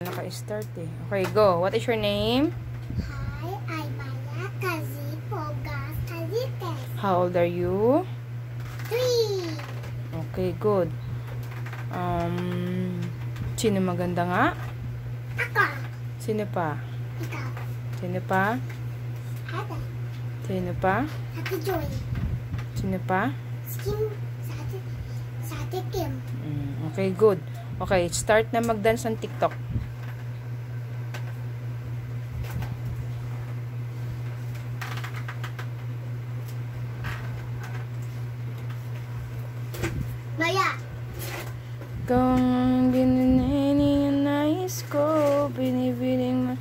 Naka-start eh. Okay, go. What is your name? Hi, I'm Maya Kazipogas Kazites. How old are you? 3. Okay, good. Sino maganda nga? Ako. Sino pa? Ikaw. Sino pa? Ada. Sino pa? Ate Joy. Sino pa? Skim. Sa Ate Kim. Okay, good. Okay, start na mag-dance ng TikTok. Maya. Ikaw ang bininining ang nais ko, binibining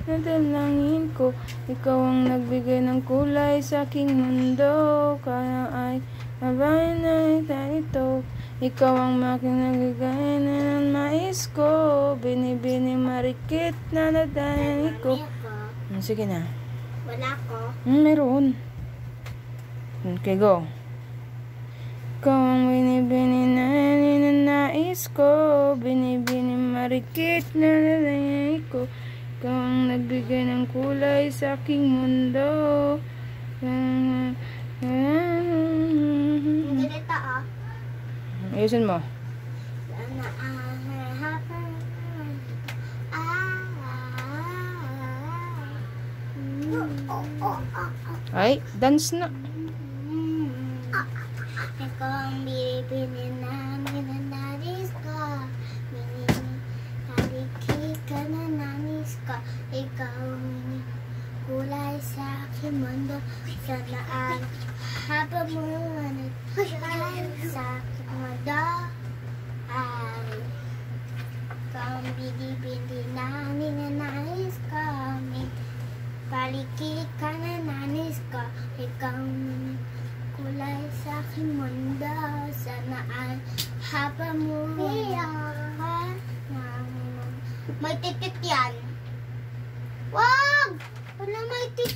nadalangin ko. Ikaw ang nagbigay ng kulay sa aking mundo, kaya ay mabayan na ito. Ikaw ang makinagigay ng mais ko, binibining marikit na nadalangin ko. Sige na. Wala ko. Meron. Okay, go. Ikaw ang binibining ng nais ko, binibining marikit na nadalangin ko. Ikaw ang nagbigay ng kulay sa aking mundo. Ganito ah. Ayusin mo. Ay, dance na. Ikaw ang binibinin namin na nais ko. Haliki ka na nais ko. Ikaw ang kulay sa aking mundo. Sana ang haba mo nagkulay sa aking mundo. Ay, ikaw ang binibinin namin na nais ko. Haliki ka na nais ko. Ikaw ang kulay sa aking mundo. Sana ay haba mo. May titit yan. Wag! Wala may titit.